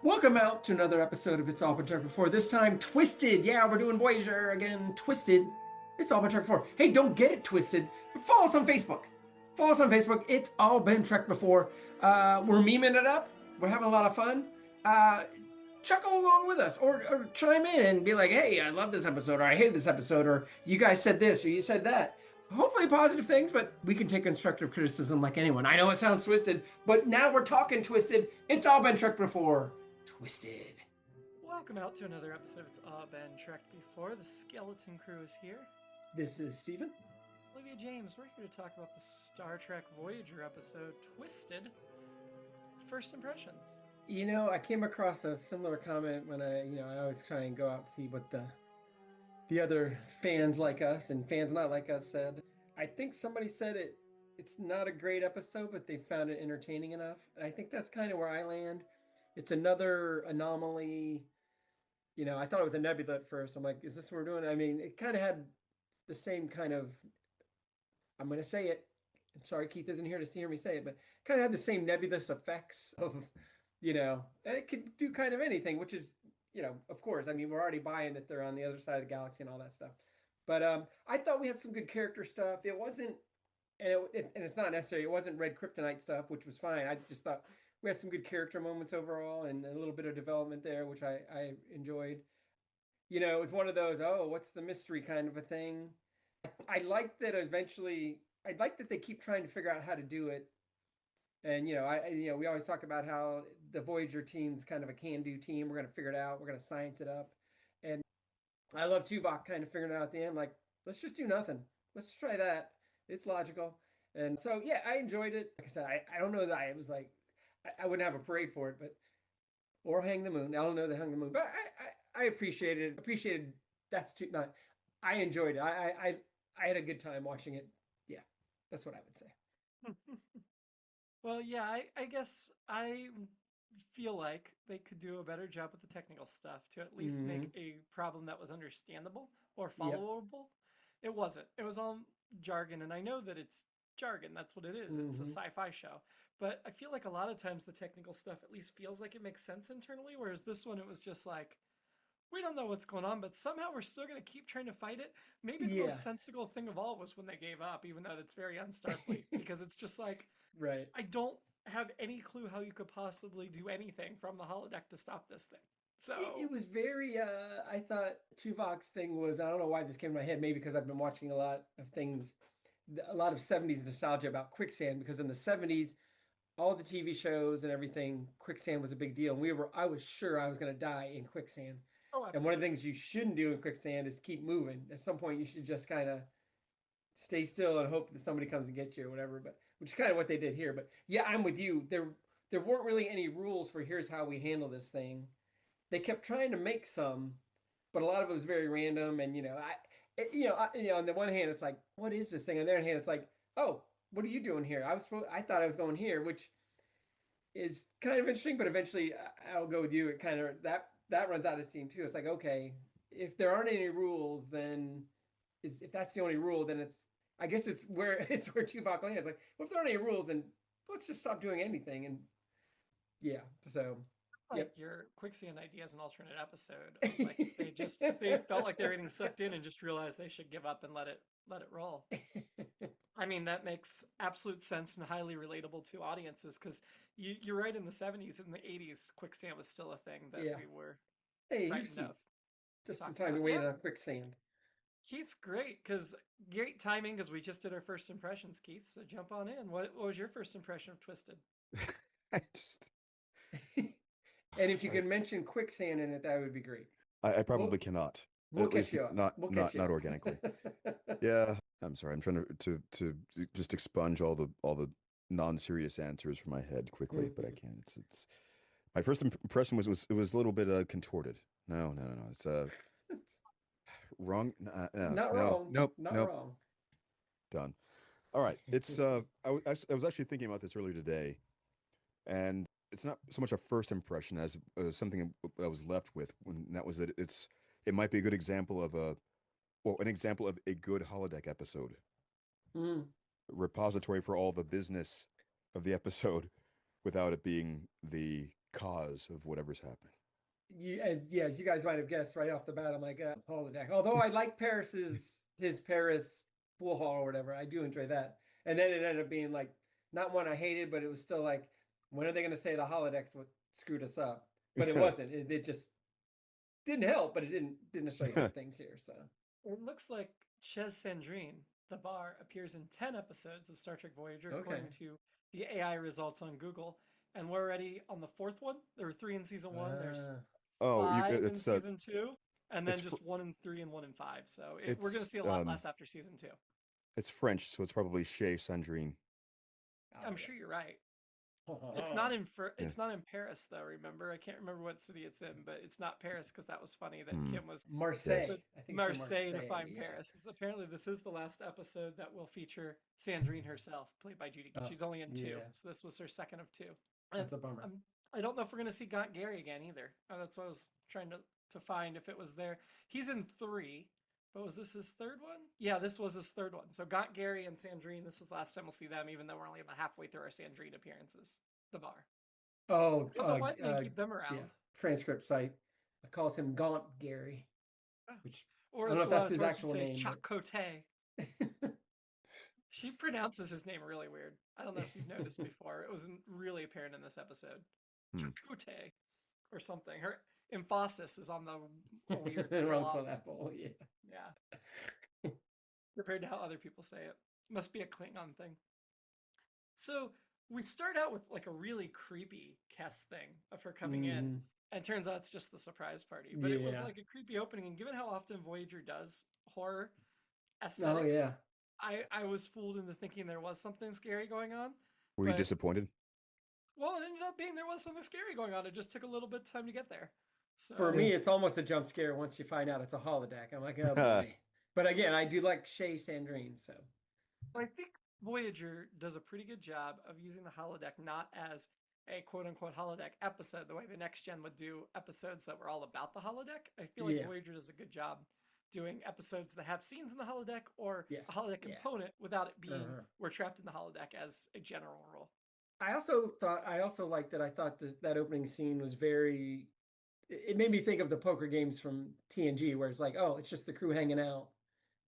Welcome out to another episode of It's All Been Tracked Before. This time, Twisted. Yeah, we're doing Voyager again. Twisted. It's All Been Tracked Before. Hey, don't get it twisted, but follow us on Facebook. Follow us on Facebook. It's All Been Tracked Before. We're memeing it up. We're having a lot of fun. Uh, Chuckle along with us or chime in and be like, hey, I love this episode, or I hate this episode, or you guys said this, or you said that. Hopefully positive things, but we can take constructive criticism like anyone. I know it sounds twisted, but now we're talking twisted. It's all been tracked before. Twisted. Welcome out to another episode of It's All Been Trekked Before. The Skeleton Crew is here. This is Steven. Olivia James, we're here to talk about the Star Trek Voyager episode, Twisted. First impressions. You know, I came across a similar comment when I always try and go out and see what the other fans like us and fans not like us said. I think somebody said it's not a great episode, but they found it entertaining enough. And I think that's kind of where I land. It's another anomaly. You know, I thought it was a nebula at first. I'm like, is this what we're doing? I mean, it kind of had the same kind of, I'm going to say it. I'm sorry, Keith isn't here to hear me say it, but kind of had the same nebulous effects of, it could do kind of anything, which is, of course, I mean, we're already buying that they're on the other side of the galaxy and all that stuff. But I thought we had some good character stuff. It wasn't, and it's not necessary. It wasn't red kryptonite stuff, which was fine. I just thought we had some good character moments overall and a little bit of development there, which I enjoyed. You know, it was one of those, oh, what's the mystery kind of a thing. I like that eventually, I like that they keep trying to figure out how to do it. And, we always talk about how the Voyager team's kind of a can-do team. We're going to figure it out. We're going to science it up. And I love Tuvok kind of figuring it out at the end, like, let's just do nothing. Let's just try that. It's logical. And so, yeah, I enjoyed it. Like I said, I don't know that I was like, I wouldn't have a parade for it, but or hang the moon. I don't know that hung the moon, but I appreciated that's too not. I enjoyed it. I had a good time watching it. Yeah, that's what I would say. Well, yeah, I guess I feel like they could do a better job with the technical stuff to at least Mm-hmm. make a problem that was understandable or Yep. followable. It wasn't. It was all jargon, and I know that it's jargon. That's what it is. It's a Mm-hmm. sci-fi show. But I feel like a lot of times the technical stuff at least feels like it makes sense internally, whereas this one it was just like, we don't know what's going on, but somehow we're still going to keep trying to fight it. Maybe the Yeah. most sensible thing of all was when they gave up, even though that's very unstarfleet, because it's just like, Right. I don't have any clue how you could possibly do anything from the holodeck to stop this thing. It So, was very. I thought Tuvok's thing was. I don't know why this came to my head. Maybe because I've been watching a lot of things, a lot of '70s nostalgia about quicksand. Because in the '70s, all the TV shows and everything, quicksand was a big deal. And I was sure I was going to die in quicksand. oh, And one of the absolutely. things you shouldn't do in quicksand is keep moving. At some point, you should just kind of stay still and hope that somebody comes and gets you or whatever. But which is kind of what they did here. But yeah, I'm with you. There weren't really any rules for here's how we handle this thing. They kept trying to make some, but a lot of it was very random. And on the one hand, it's like, what is this thing? On the other hand, it's like, oh, what are you doing here? I thought I was going here, which is kind of interesting. But eventually, I'll go with you. It kind of that runs out of steam too. It's like, okay, if there aren't any rules, then if that's the only rule, then I guess it's where Tupac lands. Like, well, if there aren't any rules, then let's just stop doing anything. And yeah, so Like yep. your quicksand idea is an alternate episode of like if they felt like they were getting sucked in and just realized they should give up and let it roll. I mean, that makes absolute sense and highly relatable to audiences because you're right. In the '70s and the '80s, quicksand was still a thing that Yeah. we were Hey, here's frightened Keith. of, Just in talked time about. to wait Yeah, on quicksand. Keith's great because great timing because we just did our first impressions, Keith. So jump on in. What was your first impression of Twisted? I just, And if you I, can mention quicksand in it, that would be great. I We'll probably cannot, we'll at catch least you up. not We'll catch not you not organically. Yeah, I'm sorry. I'm trying to just expunge all the non-serious answers from my head quickly, but I up. can't. It's my first impression was a little bit contorted. No. It's wrong. Not No, wrong. nope, Not nope. wrong. Done. All right. It's I was actually thinking about this earlier today, and it's not so much a first impression as something I was left with when that was that it might be a good example of an example of a good holodeck episode, Mm, repository for all the business of the episode without it being the cause of whatever's happening. As you guys might have guessed right off the bat, I'm like holodeck. Although I like his Paris pool hall or whatever, I do enjoy that. And then it ended up being like not one I hated, but it was still like, when are they going to say the holodecks what screwed us up? But it wasn't. It just didn't help, but it didn't show you good things here. So It looks like Ches Sandrine, the bar, appears in 10 episodes of Star Trek Voyager, according to the AI results on Google. And we're already on the 4th one. There were 3 in season 1. There's 5 in season 2. And then just 1 in 3 and 1 in 5. So we're going to see a lot less after season 2. It's French, so it's probably Chez Sandrine. I'm sure you're right. It's not in Paris though. Remember, I can't remember what city it's in, but it's not Paris because that was funny that Kim was Marseille. I think Marseille to find Paris. Apparently, this is the last episode that will feature Sandrine herself, played by Judy. She's only in 2, so this was her second of 2. That's a bummer. I don't know if we're gonna see Gaunt Gary again either. That's what I was trying to find if it was there. He's in 3. But was this his 3rd one? Yeah, this was his 3rd one. So Gaunt Gary and Sandrine, this is the last time we'll see them, even though we're only about halfway through our Sandrine appearances. The bar. Oh, why didn't they keep them around? Yeah. Transcript site calls him Gaunt Gary, which or I don't know if that's his actual name. Chakotay. She pronounces his name really weird. I don't know if you've noticed before. It wasn't really apparent in this episode. Chakotay or something. Her emphasis is on the weird syllable. Yeah. Compared to how other people say it. Must be a Klingon thing. So we start out with like a really creepy Kess thing of her coming in. And turns out it's just the surprise party. But it was like a creepy opening. And given how often Voyager does horror aesthetics, I was fooled into thinking there was something scary going on. Were you disappointed? Well, it ended up being there was something scary going on. It just took a little bit of time to get there. So, for me, it's almost a jump scare once you find out it's a holodeck. I'm like, oh boy. But again, I do like Chez Sandrine, so. I think Voyager does a pretty good job of using the holodeck not as a quote-unquote holodeck episode, the way the Next Gen would do episodes that were all about the holodeck. I feel like Voyager does a good job doing episodes that have scenes in the holodeck or a holodeck component without it being we're trapped in the holodeck as a general rule. I also liked that. I thought that opening scene was very. It made me think of the poker games from TNG, where it's like, oh, it's just the crew hanging out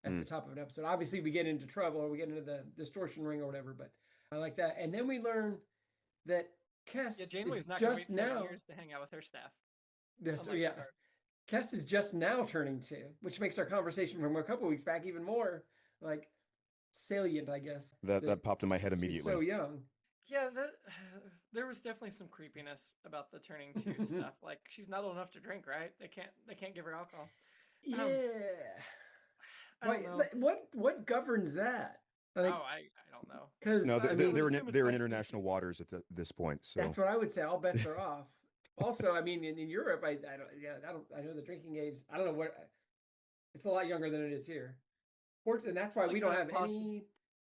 at the top of an episode. Obviously, we get into trouble or we get into the distortion ring or whatever, but I like that. And then we learn that Kess Janeway's is not just gonna wait now 7 years to hang out with her staff. Kess is just now turning 2, which makes our conversation from a couple weeks back even more like salient, I guess. That popped in my head immediately. She's so young. Yeah, there was definitely some creepiness about the turning 2 stuff. Like, she's not old enough to drink, right? They can't give her alcohol. Yeah. I don't know. What governs that? Like, I don't know. Because they're in international waters at this point. So that's what I would say. All bets are off. Also, I mean, in Europe, I know the drinking age. I don't know what. It's a lot younger than it is here. And that's why we don't have any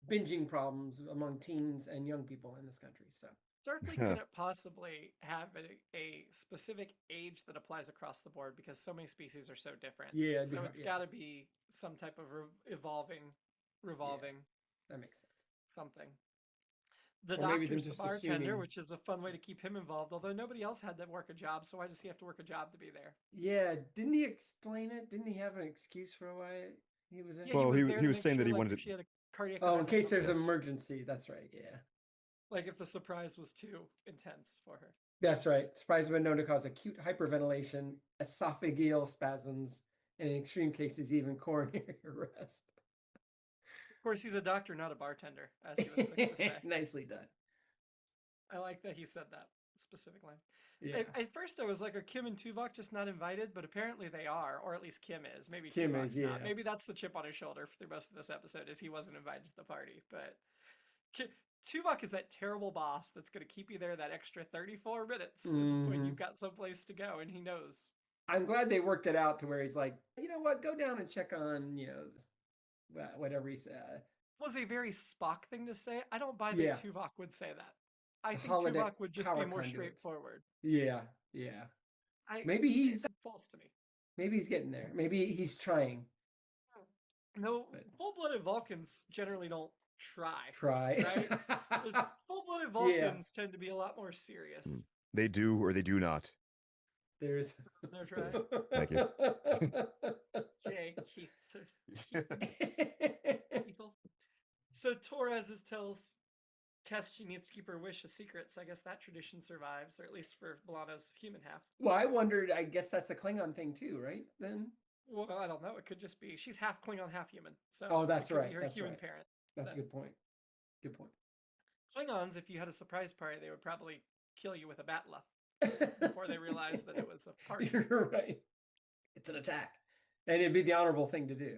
binging problems among teens and young people in this country. So Starfleet couldn't possibly have a specific age that applies across the board because so many species are so different. Yeah. So it's got to be some type of revolving. Yeah, that makes sense. Something. The doctor's the bartender, which is a fun way to keep him involved, although nobody else had to work a job, so why does he have to work a job to be there? Yeah, didn't he explain it? Didn't he have an excuse for why he was there? Yeah, well, he was saying that he wanted to... She had a cardiac in case there's an emergency. That's right, yeah. Like if the surprise was too intense for her. That's right. Surprise has been known to cause acute hyperventilation, esophageal spasms, and in extreme cases, even coronary arrest. Of course, he's a doctor, not a bartender, as he was quick to say. Nicely done. I like that he said that specific line. Yeah. At first, I was like, are Kim and Tuvok just not invited? But apparently they are, or at least Kim is. Maybe Kim Tuvok's is, yeah. not. Maybe that's the chip on his shoulder through most of this episode, is he wasn't invited to the party. But Tuvok is that terrible boss that's going to keep you there that extra 34 minutes when you've got someplace to go, and he knows. I'm glad they worked it out to where he's like, you know what, go down and check on, whatever he said. Was a very Spock thing to say. I don't buy that Tuvok would say that. I think Tuvok would just be more straightforward. Yeah. Maybe he's false to me. Maybe he's getting there. Maybe he's trying. No, full-blooded Vulcans generally don't try. Right? Full-blooded Vulcans tend to be a lot more serious. They do or they do not. There's No trash. Thank you. Yay, Keith. People. So Torres tells Kes she needs to keep her wish a secret, so I guess that tradition survives, or at least for B'Elanna's human half. Well, I wondered, I guess that's a Klingon thing too, right? Then? Well, I don't know. It could just be she's half Klingon, half human. So Oh, that's it could right. be her That's human right. parent. That's a then. good point. Good point. Klingons, if you had a surprise party, they would probably kill you with a bat'leth before they realized that it was a party. You're right. It's an attack. And it'd be the honorable thing to do.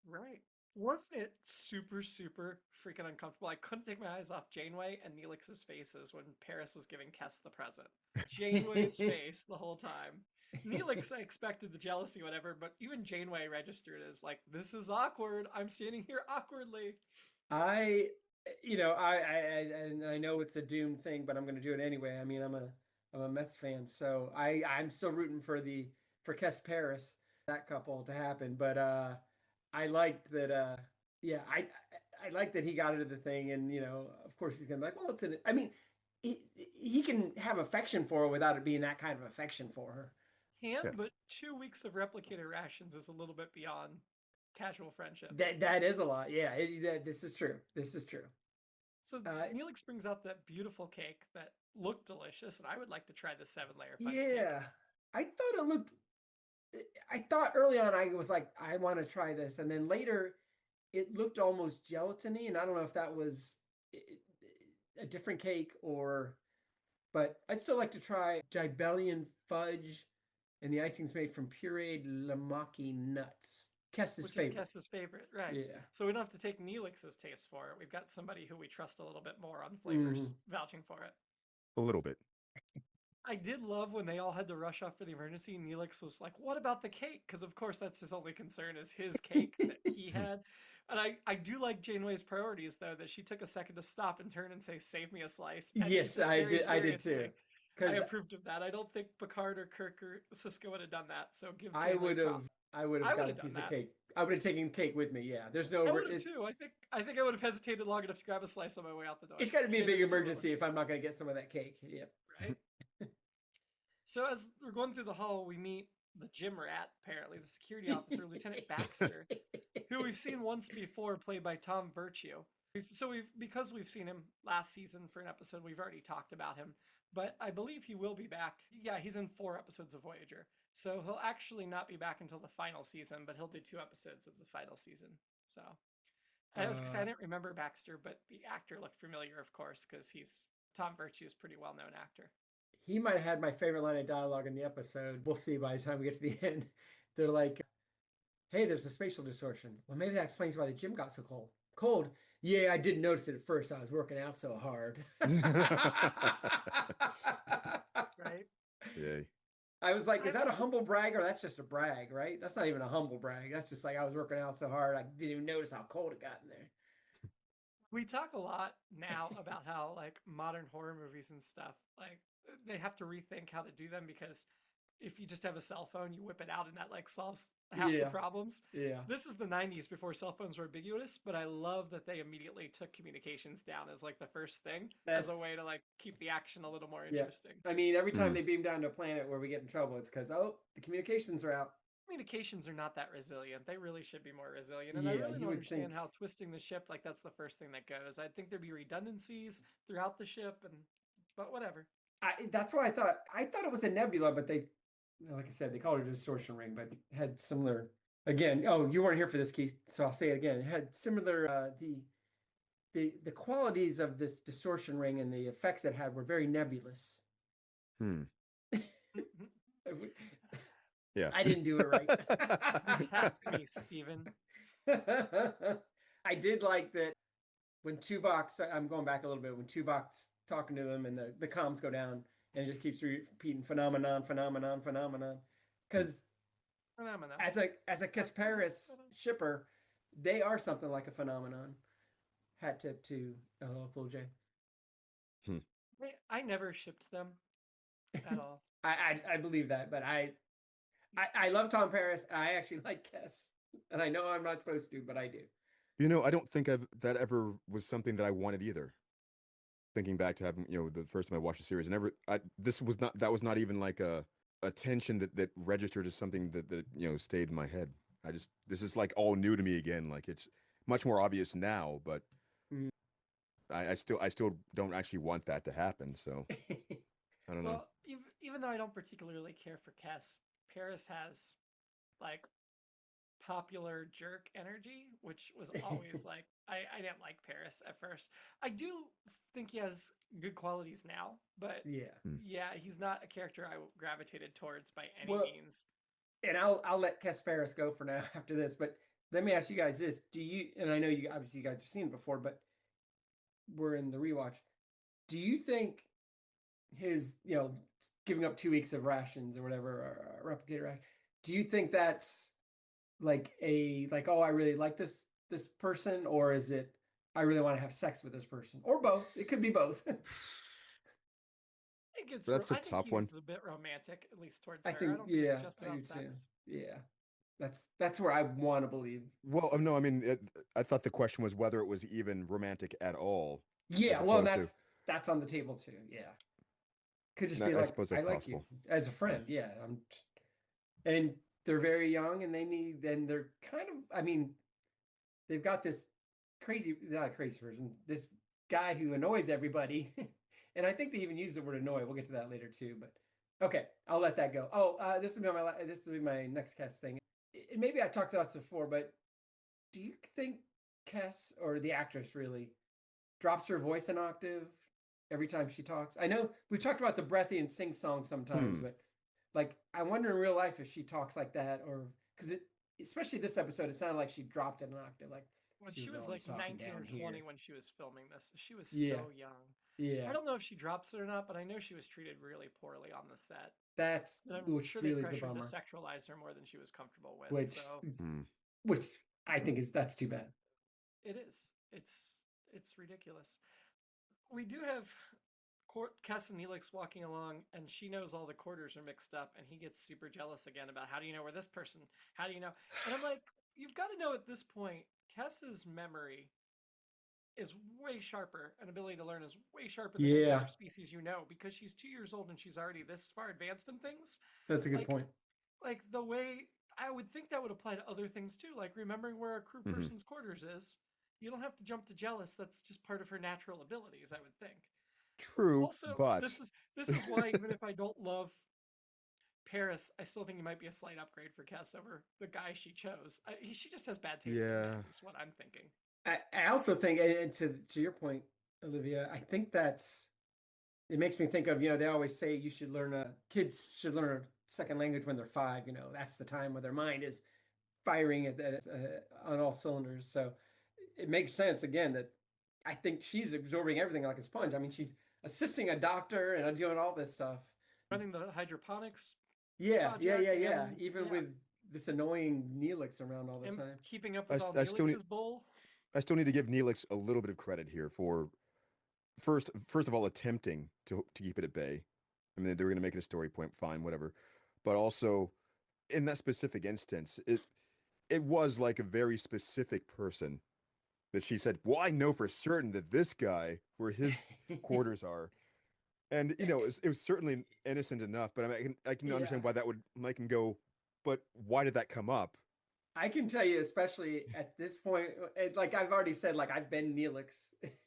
Right. Wasn't it super, super freaking uncomfortable? I couldn't take my eyes off Janeway and Neelix's faces when Paris was giving Kes the present. Janeway's face the whole time. Neelix, I expected the jealousy, whatever, but even Janeway registered as like, this is awkward. I'm standing here awkwardly. I know it's a doomed thing, but I'm going to do it anyway. I mean, I'm a Mets fan, so I'm still rooting for Kes Paris, that couple to happen. But I liked that. Yeah, I like that he got into the thing, and of course he's gonna be like, well, it's in it. I mean, he can have affection for her without it being that kind of affection for her. Yeah. But 2 weeks of replicator rations is a little bit beyond casual friendship. That is a lot. Yeah, this is true. This is true. So Neelix brings out that beautiful cake that looked delicious, and I would like to try the 7-layer fudge cake. Yeah, I thought early on I was like, I want to try this, and then later it looked almost gelatiny, and I don't know if that was a different cake but I'd still like to try Gibellian fudge, and the icing's made from pureed lamaki nuts. Kes's favorite. Kes's favorite, right? Yeah. So we don't have to take Neelix's taste for it. We've got somebody who we trust a little bit more on flavors vouching for it. A little bit. I did love when they all had to rush off for the emergency. Neelix was like, "What about the cake?" Because of course that's his only concern is his cake that he had. And I do like Janeway's priorities though, that she took a second to stop and turn and say, "Save me a slice." And yes, I did too. I approved of that. I don't think Picard or Kirk or Cisco would have done that. So give. I would have got a piece of cake. I would have taken cake with me. Yeah, there's no. I would have too. I think I would have hesitated long enough to grab a slice on my way out the door. It's got to be a big emergency if I'm not going to get some of that cake. Yep. Right. So as we're going through the hall, we meet the gym rat, apparently the security officer, Lieutenant Baxter, who we've seen once before, played by Tom Virtue. Because we've seen him last season for an episode, we've already talked about him. But I believe he will be back. Yeah, he's in 4 episodes of Voyager. So he'll actually not be back until the final season, but he'll do 2 episodes of the final season. So I was gonna say I didn't remember Baxter, but the actor looked familiar, of course, because Tom Virtue's pretty well-known actor. He might have had my favorite line of dialogue in the episode. We'll see by the time we get to the end. They're like, "Hey, there's a spatial distortion." Well, maybe that explains why the gym got so cold. Cold? Yeah, I didn't notice it at first. I was working out so hard. Right? Yay. I was like, is that a humble brag or that's just a brag, right? That's not even a humble brag. That's just like I was working out so hard I didn't even notice how cold it got in there. We talk a lot now about how like modern horror movies and stuff, like they have to rethink how to do them because if you just have a cell phone, you whip it out and that like solves half the problems. Yeah. This is the 90s before cell phones were ubiquitous, but I love that they immediately took communications down as like the first thing as a way to like keep the action a little more interesting. I mean, every time they beam down to a planet where we get in trouble, it's because, the communications are out. Communications are not that resilient. They really should be more resilient. And I really don't understand how twisting the ship, like that's the first thing that goes. I think there'd be redundancies throughout the ship, but whatever. That's why I thought it was a nebula, but they, like I said, they called it a distortion ring, but had similar. Again, you weren't here for this, Keith, so I'll say it again. It had similar the qualities of this distortion ring and the effects it had were very nebulous. Yeah. I didn't do it right. Task me, Steven. I did like that when Tuvok's, I'm going back a little bit, when Tuvok's talking to them and the comms go down and it just keeps repeating phenomenon. Because as a Kasparis shipper, they are something like a phenomenon. Hat tip to LL Cool J. I never shipped them at all. I believe that, but I love Tom Paris. I actually like Kes, and I know I'm not supposed to, but I do. I don't think that ever was something that I wanted either. thinking back to having, the first time I watched the series, that was not even like a tension that registered as something that stayed in my head. This is like all new to me again. Like it's much more obvious now, but Mm. I still don't actually want that to happen. So I don't know. Well, even though I don't particularly care for Kess, Paris has like popular jerk energy, which was always like I didn't like Paris at first. I do think he has good qualities now, but Yeah. Hmm. yeah, he's not a character I gravitated towards by any Well, means. and I'll let Kasparis go for now after this, but let me ask you guys this: Do you? And I know you obviously you guys have seen it before, but we're in the rewatch. Do you think his giving up 2 weeks of rations or whatever, or replicator ration? Do you think that's like oh, I really like this person, or is it I really want to have sex with this person, or both? It could be both. That's a I think tough one. he's a bit romantic, at least towards I her. I think don't think it's yeah, just I do about too. sex. Yeah, that's where I want to believe. Well, no, I mean, I thought the question was whether it was even romantic at all, as Yeah, well, opposed to. that's on the table too. Yeah, could just And be I like suppose I that's like you possible. as a friend. Yeah, and they're very young, and and they're kind of. I mean, they've got this crazy, not a crazy person, this guy who annoys everybody. And I think they even use the word annoy. We'll get to that later too. But okay, I'll let that go. Oh, this will be my next Kess thing. And maybe I talked about this before, but do you think Kess or the actress really drops her voice an octave every time she talks? I know we talked about the breathy and sing song sometimes, Hmm. but like I wonder in real life if she talks like that, or because especially this episode, it sounded like she dropped it an octave, like When she she was was always like talking 19 down or 20 here. when she was filming this, she was Yeah, so young. yeah. I don't know if she drops it or not, but I know she was treated really poorly on the set. That's And I'm which sure they really is a pressured to bummer. sexualize her more than she was comfortable with. Which So Hmm. which I think is that's too bad. it is. It's ridiculous. We do have Cass and Neelix walking along, and she knows all the quarters are mixed up, and he gets super jealous again about how do you know where this person? How do you know? And I'm like, you've got to know at this point, Cass's memory is way sharper, and ability to learn is way sharper than any Yeah, other species you know, because she's 2 years old and she's already this far advanced in things. that's a good Like point. like the way I would think that would apply to other things too, like remembering where a crew Hmm. person's quarters is. You don't have to jump to jealous. That's just part of her natural abilities, I would think. True, Also, but this is why even if I don't love Paris, I still think it might be a slight upgrade for Cass over the guy she chose. She just has bad taste in men, yeah. is what I'm thinking. I also think, and to your point, Olivia, I think that's it makes me think of they always say you should learn kids should learn a second language when they're 5. That's the time where their mind is firing on all cylinders. So it makes sense again that I think she's absorbing everything like a sponge. I mean, she's assisting a doctor and doing all this stuff. Running the hydroponics Yeah. project and Even yeah, with this annoying Neelix around all the and time. keeping up I, with all I still need Neelix's bull. I still need to give Neelix a little bit of credit here for first of all attempting to keep it at bay. I mean, they were going to make it a story point, fine, whatever. But also, in that specific instance, it was like a very specific person that she said, "Well, I know for certain that this guy where his quarters are." And it was certainly innocent enough, but I mean, I can Yeah. understand why that would make him go. But why did that come up? I can tell you, especially at this point, like I've already said, like I've been Neelix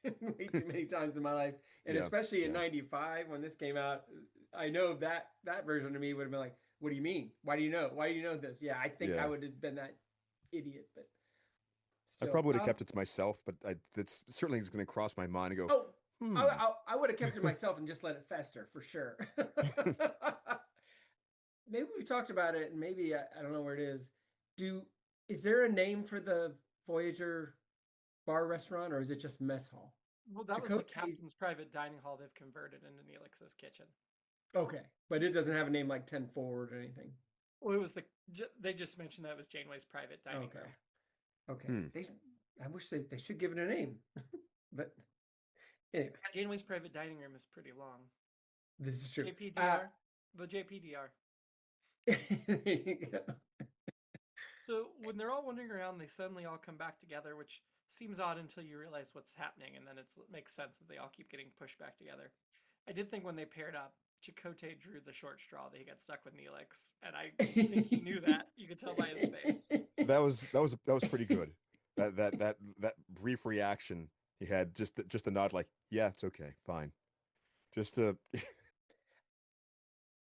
way too many times in my life, and Yeah, especially in yeah. '95 when this came out, I know that version of me would have been like, "What do you mean? Why do you know? Why do you know this?" Yeah, I think I Yeah. would have been that idiot, but I still. probably would have kept it to myself, but that's certainly is going to cross my mind and go, Oh, hmm. I would have kept it myself and just let it fester for sure. Maybe we talked about it, and maybe I don't know where it is. Do is there a name for the Voyager bar restaurant, or is it just mess hall? Well, that was the Chakotay. captain's private dining hall they've converted into Neelix's kitchen. Okay, but it doesn't have a name like 10 Forward or anything. Well, it was they just mentioned that it was Janeway's private dining Okay, room. okay. Hmm. I wish they should give it a name, but anyway, Janeway's private dining room is pretty long. this is true. JPDR, the JPDR. There you go. So when they're all wandering around, they suddenly all come back together, which seems odd until you realize what's happening, and then it makes sense that they all keep getting pushed back together. I did think when they paired up, Chakotay drew the short straw that he got stuck with Neelix, and I think he knew that. You could tell by his face. That was pretty good. That brief reaction he had, just a nod, like, yeah, it's okay, fine. Just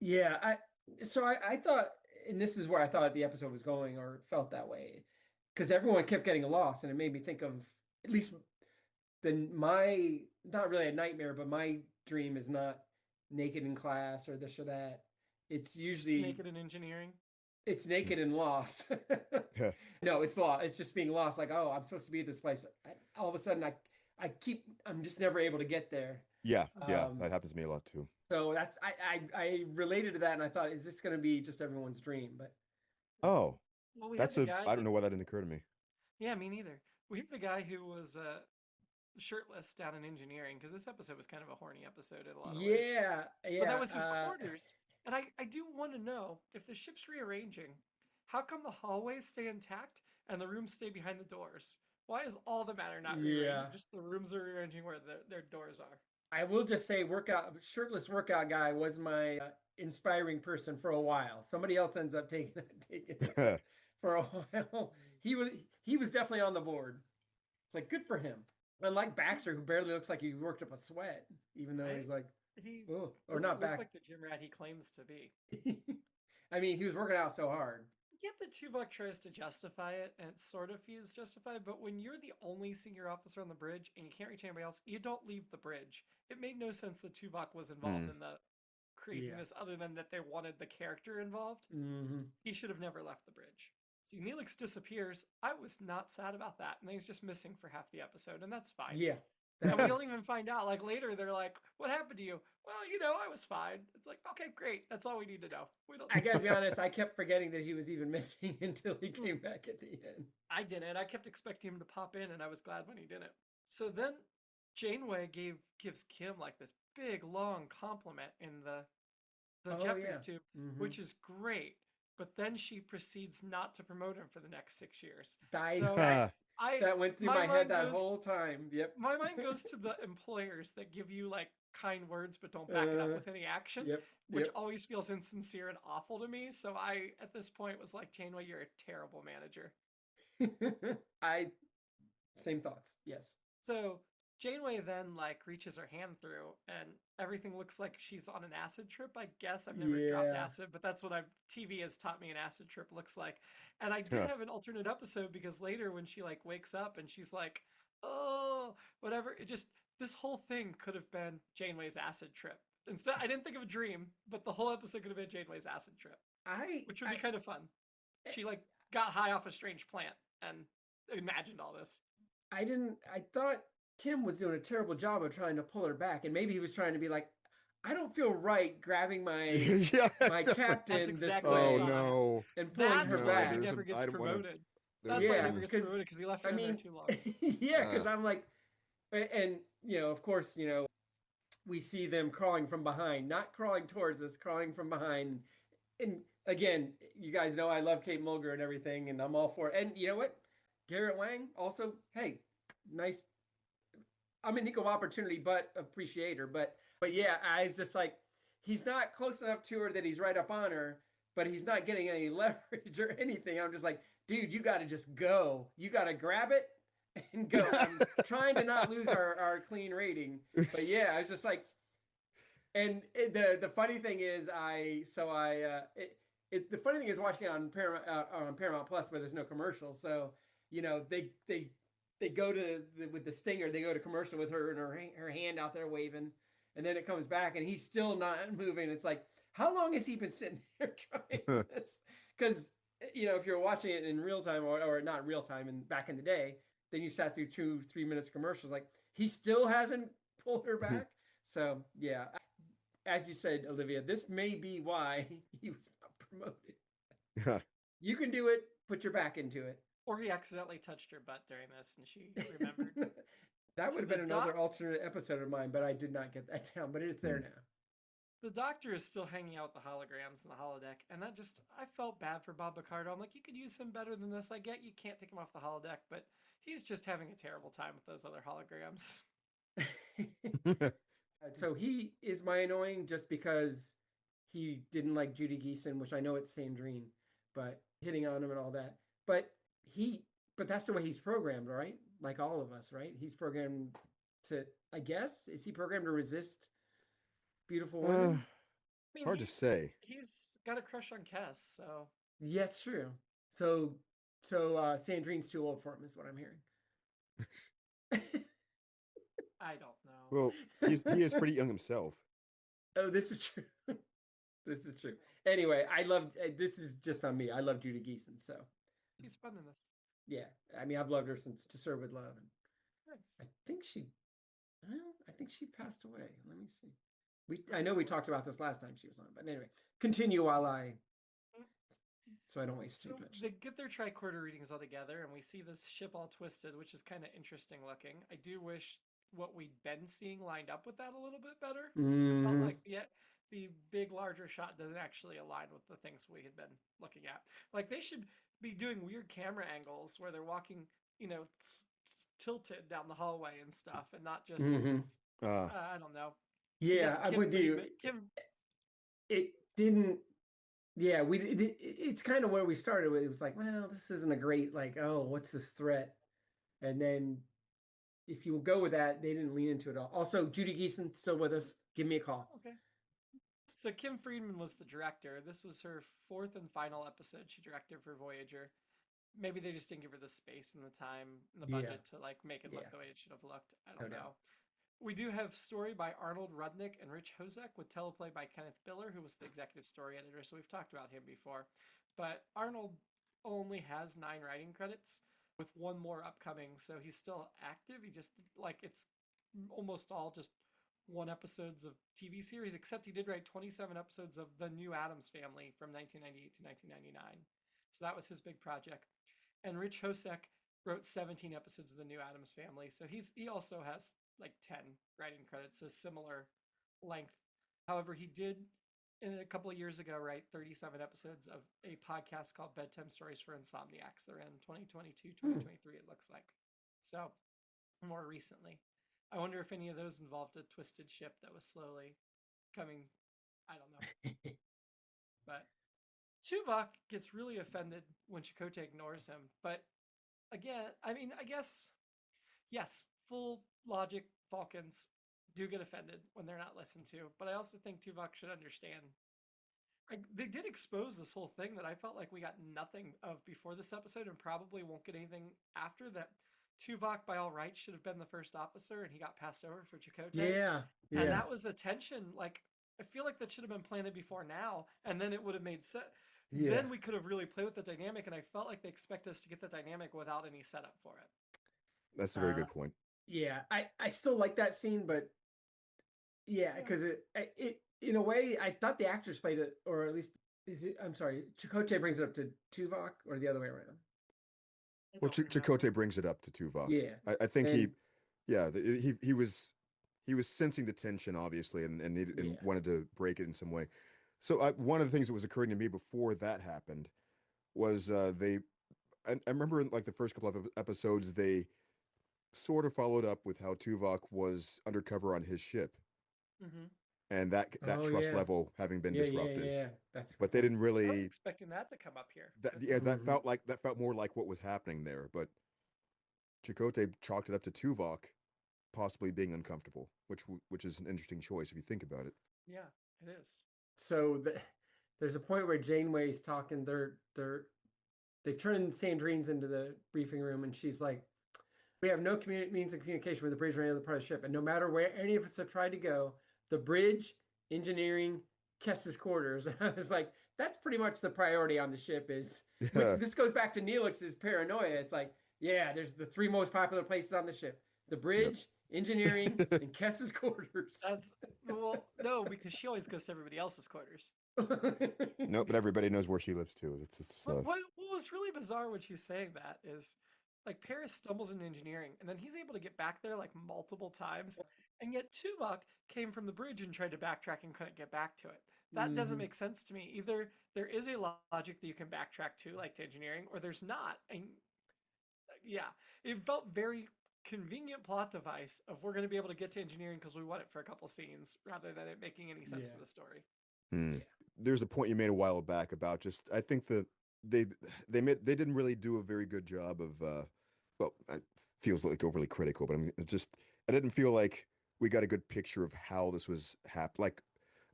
Yeah, I thought, and this is where I thought the episode was going, or felt that way, because everyone kept getting lost, and it made me think of at least my, not really a nightmare, but my dream is not naked in class or this or that. It's usually It's naked in engineering. It's naked and lost. yeah. No, it's lost. It's just being lost. Like, oh, I'm supposed to be at this place. All of a sudden, I'm just never able to get there. Yeah, that happens to me a lot too. So I related to that, and I thought, is this going to be just everyone's dream? But Oh, Well, we that's have the guy I don't know why that didn't occur to me. Yeah, me neither. We have the guy who was shirtless down in engineering, because this episode was kind of a horny episode in a lot of ways. yeah, But that was his quarters. And I do want to know, if the ship's rearranging, how come the hallways stay intact and the rooms stay behind the doors? Why is all the matter not rearranging? Yeah. Just the rooms are rearranging where their doors are. I will just say, shirtless workout guy was my inspiring person for a while. Somebody else ends up taking it for a while. He was definitely on the board. It's like, good for him. Unlike Baxter, who barely looks like he worked up a sweat, even though he's like, or not back. Like the gym rat he claims to be. I mean, he was working out so hard. Yet the Tuvok tries to justify it, and it sort of feels justified, but when you're the only senior officer on the bridge and you can't reach anybody else, you don't leave the bridge. It made no sense that Tuvok was involved in the craziness, other than that they wanted the character involved. Mm-hmm. He should have never left the bridge. See, Neelix disappears. I was not sad about that, and he's just missing for half the episode, and that's fine. Yeah. And we don't even find out. Like, later, they're like, what happened to you? Well, I was fine. It's like, okay, great. That's all we need to know. I gotta be honest, I kept forgetting that he was even missing until he came back at the end. I didn't. I kept expecting him to pop in, and I was glad when he didn't. So then Janeway gives Kim, like, this big, long compliment in the Jeffries tube, which is great. But then she proceeds not to promote him for the next 6 years. That went through my head that whole time. Yep. My mind goes to the employers that give you, like, kind words but don't back it up with any action, which always feels insincere and awful to me. So I, at this point, was like, Janeway, you're a terrible manager. Same thoughts. Yes. So Janeway then, like, reaches her hand through, and everything looks like she's on an acid trip, I guess. I've never dropped acid, but that's what TV has taught me an acid trip looks like. And I did have an alternate episode, because later when she, like, wakes up and she's like, oh, whatever, this whole thing could have been Janeway's acid trip. Instead, I didn't think of a dream, but the whole episode could have been Janeway's acid trip, which would be kind of fun. She, like, got high off a strange plant and imagined all this. I thought Kim was doing a terrible job of trying to pull her back, and maybe he was trying to be like, I don't feel right grabbing my my captain exactly this way. Oh no! And pulling her back. He never gets promoted. That's why he never gets promoted, because he left her in there too long. Yeah, because I'm like, and of course, we see them crawling from behind, not crawling towards us, crawling from behind. And again, you guys know I love Kate Mulgrew and everything, and I'm all for it. And you know what? Garrett Wang also, hey, nice. I'm an equal opportunity, but appreciator. But yeah, I was just like, he's not close enough to her that he's right up on her, but he's not getting any leverage or anything. I'm just like, dude, you got to just go. You got to grab it and go. I'm trying to not lose our clean rating. But yeah, I was just like, and the funny thing is, the funny thing is watching it on Paramount Plus, where there's no commercials. So they go to with the stinger, they go to commercial with her and her hand out there waving, and then it comes back and he's still not moving. It's like, how long has he been sitting there trying this? Because if you're watching it in real time or not real time and back in the day, then you sat through 2-3 minutes commercials. Like, he still hasn't pulled her back. So yeah, as you said, Olivia, this may be why he was not promoted. You can do it. Put your back into it. Or he accidentally touched her butt during this and she remembered. That would have been another alternate episode of mine, but I did not get that down. But it's there now. The Doctor is still hanging out with the holograms in the holodeck, and I felt bad for Bob Picardo. I'm like, you could use him better than this. I get you can't take him off the holodeck, but He's just having a terrible time with those other holograms. So he is my annoying just because he didn't like Judy Geeson, which I know it's Sandrine, but hitting on him and all that. But but that's the way he's programmed, right? Like all of us, right? He's programmed to, I guess, is he programmed to resist beautiful women? I mean, Hard to say. He's got a crush on Cass, so Yes, true. So Sandrine's too old for him, is what I'm hearing. I don't know. Well, he is pretty young himself. Oh, this is true. This is true. Anyway, I love this is just on me. I love Judy Geeson, so She's fun in this. yeah. I mean, I've loved her since To Serve with Love, and Nice. I think she passed away. Let me see. I know we talked about this last time she was on, but anyway, continue while so I don't waste too much. They get their tricorder readings all together, and we see this ship all twisted, which is kind of interesting looking. I do wish what we'd been seeing lined up with that a little bit better. Felt like the big larger shot doesn't actually align with the things we had been looking at. Like they should be doing weird camera angles where they're walking, tilted down the hallway and stuff, and not just I don't know. Yeah, I'm with you. It didn't. Yeah, it's kind of where we started with. It was like, well, this isn't a great what's this threat? And then if you go with that, they didn't lean into it all. Also, Judy Geeson still with us. Give me a call. Okay. So Kim Friedman was the director. This was her 4th and final episode she directed for Voyager. Maybe they just didn't give her the space and the time and the budget to make it look the way it should have looked. I don't know. We do have story by Arnold Rudnick and Rich Hozek with teleplay by Kenneth Biller, who was the executive story editor. So we've talked about him before. But Arnold only has 9 writing credits with 1 more upcoming. So he's still active. He just, it's almost all just 1 episodes of TV series, except he did write 27 episodes of The New Addams Family from 1998 to 1999. So that was his big project. And Rich Hosek wrote 17 episodes of The New Addams Family. So he also has 10 writing credits, so similar length. However, he did a couple of years ago write 37 episodes of a podcast called Bedtime Stories for Insomniacs. They're in 2022, 2023, it looks like. So more recently. I wonder if any of those involved a twisted ship that was slowly coming. I don't know. But Tuvok gets really offended when Chakotay ignores him. But again, I mean, I guess, yes, full logic Vulcans do get offended when they're not listened to. But I also think Tuvok should understand. They did expose this whole thing that I felt like we got nothing of before this episode and probably won't get anything after that. Tuvok, by all rights, should have been the first officer, and he got passed over for Chakotay. Yeah. And that was a tension. I feel like that should have been planted before now, and then it would have made sense. Yeah. Then we could have really played with the dynamic, and I felt like they expect us to get the dynamic without any setup for it. That's a very good point. Yeah, I still like that scene, but because it in a way, I thought the actors played it, or at least I'm sorry, Chakotay brings it up to Tuvok, or the other way around. Well, Chakotay brings it up to Tuvok. Yeah, I think he was sensing the tension, obviously, and wanted to break it in some way. So one of the things that was occurring to me before that happened was I remember in the first couple of episodes, they sort of followed up with how Tuvok was undercover on his ship. Mm-hmm. And that trust level having been disrupted. Yeah. But they didn't really. I was expecting that to come up here. That felt more like what was happening there. But Chakotay chalked it up to Tuvok possibly being uncomfortable, which is an interesting choice if you think about it. Yeah, it is. So there's a point where Janeway's talking. They've turned Sandrine's into the briefing room, and she's like, "We have no means of communication with the bridge or any other part of the ship, and no matter where any of us have tried to go, the bridge, engineering, Kess's quarters." I was like, that's pretty much the priority on the ship. This goes back to Neelix's paranoia. It's like, there's the 3 most popular places on the ship: the bridge, engineering, and Kess's quarters. No, because she always goes to everybody else's quarters. No, but everybody knows where she lives too. What was really bizarre when she's saying that is, Paris stumbles into engineering, and then he's able to get back there multiple times, and yet Tuvok came from the bridge and tried to backtrack and couldn't get back to it. That doesn't make sense to me. Either there is a logic that you can backtrack to, to engineering, or there's not. And it felt very convenient plot device of we're going to be able to get to engineering because we want it for a couple scenes rather than it making any sense to the story. Hmm. Yeah. There's a point you made a while back about just I think they they didn't really do a very good job of well, it feels like overly critical, but I mean it just I didn't feel like we got a good picture of how this was like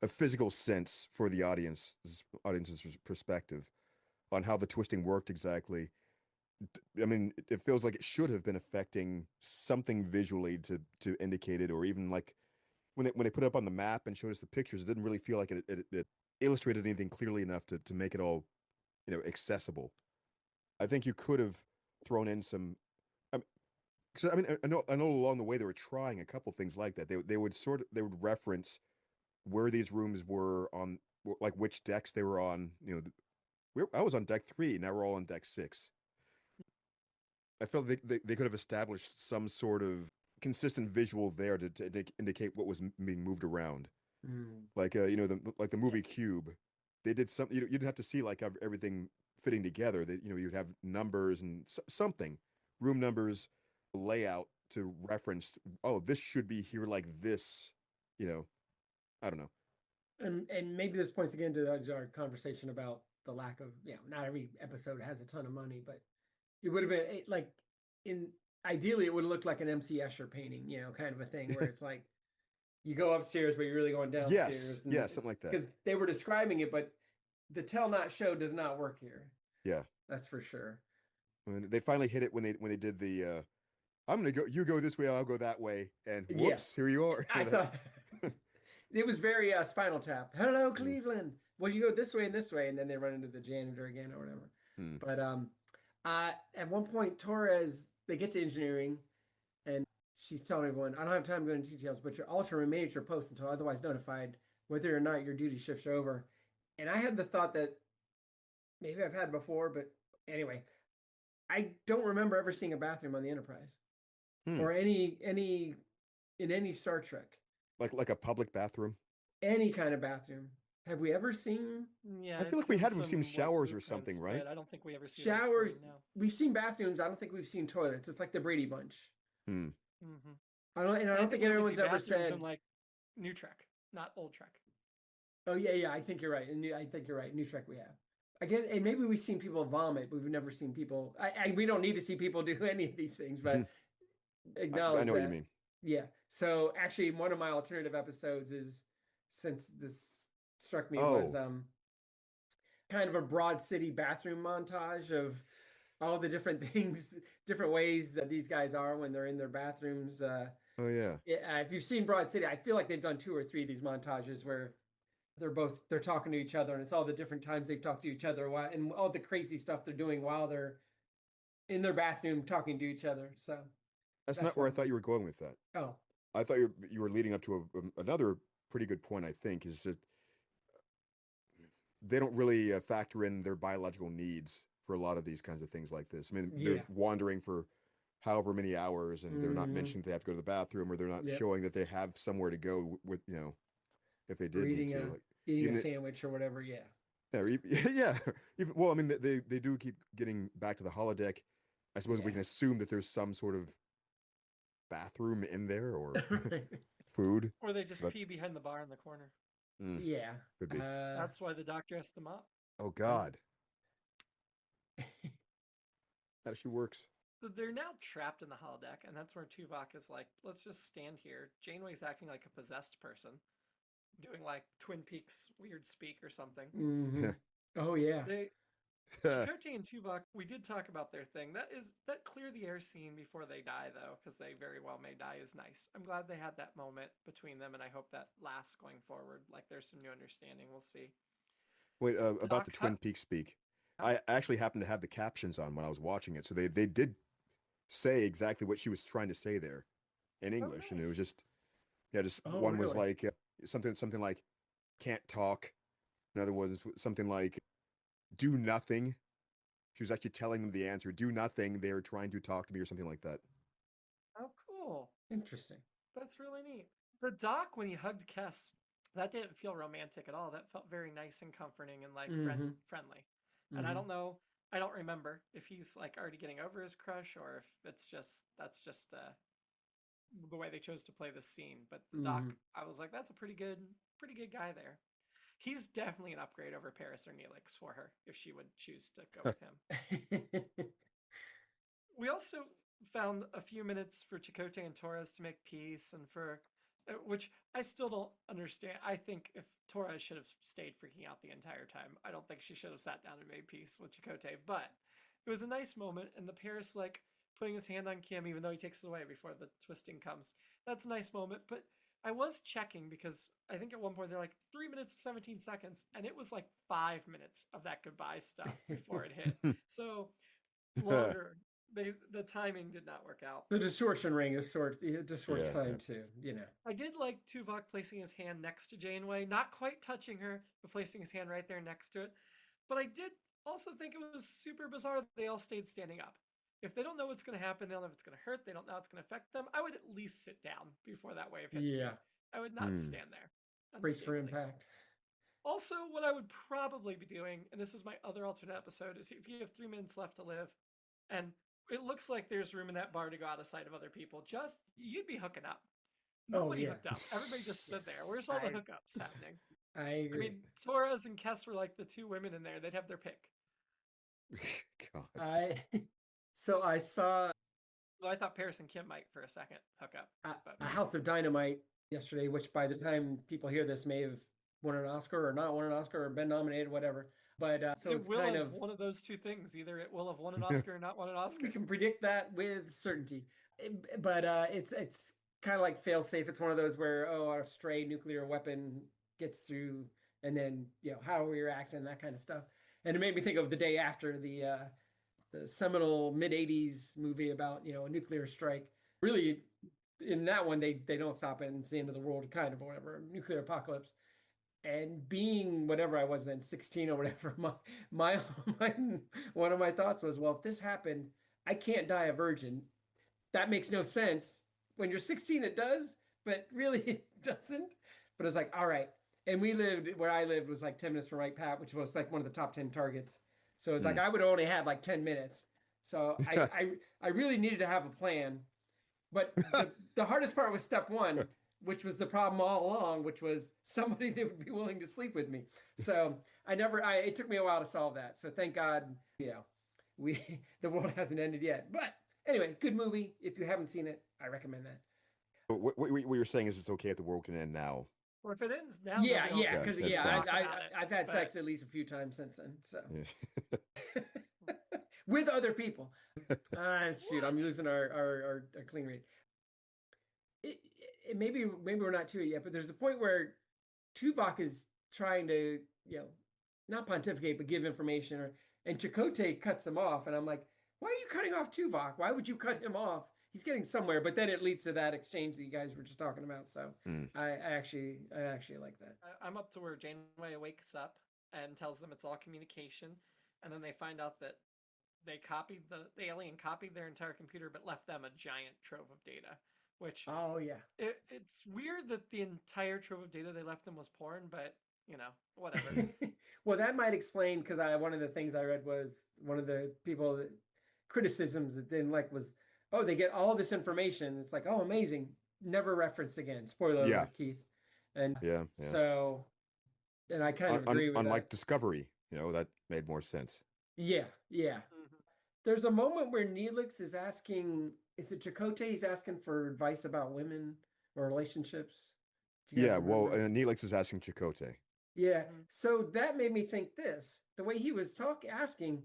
a physical sense for the audience's perspective on how the twisting worked exactly. I mean, it feels like it should have been affecting something visually to indicate it, or even like when they put it up on the map and showed us the pictures, it didn't really feel like it illustrated anything clearly enough to make it all, accessible. I think you could have thrown in some. Because I mean, I know along the way they were trying a couple things like that. They would reference where these rooms were on, like which decks they were on. I was on deck 3. Now we're all on deck 6. I felt they could have established some sort of consistent visual there to indicate what was being moved around. Like the movie Cube, they did something. You didn't have to see like everything fitting together. That you'd have numbers and something, room numbers, layout to reference. Oh, this should be here like this. I don't know. And maybe this points again to our conversation about the lack of, not every episode has a ton of money, but it would have been like ideally it would have looked like an MC Escher painting, kind of a thing where it's like you go upstairs, but you're really going downstairs. Yes, something like that. Because they were describing it, but the tell not show does not work here. Yeah, that's for sure. I mean, they finally hit it when they did the I'm gonna go, you go this way, I'll go that way, and whoops, here you are. I thought it was very Spinal Tap. Hello, Cleveland. Well, you go this way, and then they run into the janitor again or whatever. But at one point, Torres, they get to engineering, and she's telling everyone, "I don't have time to go into details, but your alter remain at your post until otherwise notified, whether or not your duty shifts over." And I had the thought that maybe I've had before, but anyway, I don't remember ever seeing a bathroom on the Enterprise or any in any Star Trek. Like a public bathroom? Any kind of bathroom. Have we ever seen? Yeah, I feel like we've seen showers or something, right? I don't think we ever see showers. No. We've seen bathrooms. I don't think we've seen toilets. It's like the Brady Bunch. Mm-hmm. I don't think anyone's ever said in like New Trek, not Old Trek. Oh yeah. I think you're right. I think you're right. New Trek we have. I guess, and maybe we've seen people vomit, but we've never seen people. We don't need to see people do any of these things, but acknowledge I know that. what you mean. Yeah. So actually, one of my alternative episodes is, since this struck me, was kind of a Broad City bathroom montage of all the different things, different ways that these guys are when they're in their bathrooms. Oh yeah. If you've seen Broad City, I feel like they've done 2 or 3 of these montages where they're talking to each other, and it's all the different times they've talked to each other, and all the crazy stuff they're doing while they're in their bathroom talking to each other. So that's not where I thought you were going with that. Oh, I thought you were leading up to another pretty good point. I think is that they don't really factor in their biological needs for a lot of these kinds of things like this. I mean, they're wandering for however many hours, and they're not mentioning they have to go to the bathroom, or they're not showing that they have somewhere to go with, if they did need to. Eating a sandwich or whatever. Yeah. Yeah. Well, I mean, they do keep getting back to the holodeck. I suppose we can assume that there's some sort of bathroom in there, or food. Or they just pee behind the bar in the corner. Yeah. Could be. That's why the doctor has to mop. Oh, God. That actually works. They're now trapped in the holodeck, and that's where Tuvok is like, let's just stand here. Janeway's acting like a possessed person, doing like Twin Peaks weird speak or something. Mm-hmm. Oh, yeah. Chakotay and Tuvok, we did talk about their thing. That clear the air scene before they die, though, because they very well may die, is nice. I'm glad they had that moment between them, and I hope that lasts going forward. Like, there's some new understanding. We'll see. Wait, about the Twin Peaks speak. I actually happened to have the captions on when I was watching it, so they did say exactly what she was trying to say there in English, and it was just one was like something like can't talk, another was something like do nothing. She was actually telling them the answer, do nothing, they're trying to talk to me, or something like that. Oh, cool. Interesting. That's really neat. For Doc, when he hugged Kess, that didn't feel romantic at all. That felt very nice and comforting and like friendly. And I don't know, I don't remember if he's like already getting over his crush or if that's just the way they chose to play this scene. But the doc, Mhm. I was like, that's a pretty good guy there. He's definitely an upgrade over Paris or Neelix for her if she would choose to go with him. We also found a few minutes for Chakotay and Torres to make peace, and for which I still don't understand. I think if Torres should have stayed freaking out the entire time, I don't think she should have sat down and made peace with Chakotay. But it was a nice moment, and the Paris like putting his hand on Kim, even though he takes it away before the twisting comes. That's a nice moment, but. I was checking because I think at one point they're like 3 minutes and 17 seconds, and it was like 5 minutes of that goodbye stuff before it hit. So longer. The timing did not work out. The distortion ring is it distorts Yeah, time yeah. too, you know. I did like Tuvok placing his hand next to Janeway, not quite touching her, but placing his hand right there next to it. But I did also think it was super bizarre that they all stayed standing up. If they don't know what's going to happen, they don't know if it's going to hurt, they don't know how it's going to affect them, I would at least sit down before that wave hits you. Yeah. I would not stand there. Brace for Unstably. impact. Also, what I would probably be doing, and this is my other alternate episode, is if you have 3 minutes left to live, and it looks like there's room in that bar to go out of sight of other people, you'd be hooking up. Nobody hooked up. Everybody just stood there. Where's all the hookups happening? I agree. I mean, Torres and Kess were like the two women in there. They'd have their pick. God. So I saw. Well, I thought Paris and Kim might for a second hook up. A House of Dynamite yesterday, which by the time people hear this may have won an Oscar or not won an Oscar or been nominated, whatever. But so it's will kind have of one of those two things. Either it will have won an Oscar or not won an Oscar. We can predict that with certainty. But it's kind of like fail safe. It's one of those where a stray nuclear weapon gets through, and then how we react and that kind of stuff. And it made me think of The Day After, the seminal mid '80s movie about a nuclear strike. Really, in that one they don't stop it, and it's the end of the world, kind of, or whatever, nuclear apocalypse. And being whatever I was then, 16 or whatever, my one of my thoughts was, well, if this happened, I can't die a virgin. That makes no sense. When you're 16, it does, but really it doesn't. But it's like, all right. And where I lived was like 10 minutes from Wright Pat, which was like one of the top 10 targets. So it's like I would only had like 10 minutes. So I really needed to have a plan. But the hardest part was step one, which was the problem all along, which was somebody that would be willing to sleep with me. So it took me a while to solve that. So thank God, the world hasn't ended yet. But anyway, good movie. If you haven't seen it, I recommend that. But what you're saying is it's okay if the world can end now. Or if it ends now. Yeah, because I've had but... sex at least a few times since then. So with other people. Shoot, I'm losing our clean rate. Maybe we're not to it yet, but there's a point where Tuvok is trying to, not pontificate, but give information, and Chakotay cuts him off, and I'm like, why are you cutting off Tuvok? Why would you cut him off? He's getting somewhere, but then it leads to that exchange that you guys were just talking about. So I actually like that. I'm up to where Janeway wakes up and tells them it's all communication, and then they find out that the alien copied their entire computer, but left them a giant trove of data. Which it's weird that the entire trove of data they left them was porn, but whatever. Well, that might explain, because one of the things I read was one of the criticisms that didn't like was, they get all this information. It's like, oh, amazing, never referenced again. Spoiler alert, Keith. And so, and I kind of agree with that. Unlike Discovery, that made more sense. Yeah. Mm-hmm. There's a moment where Neelix is asking. Is it Chakotay? He's asking for advice about women or relationships. Yeah, well, Neelix is asking Chakotay. Yeah, so that made me think this. The way he was asking,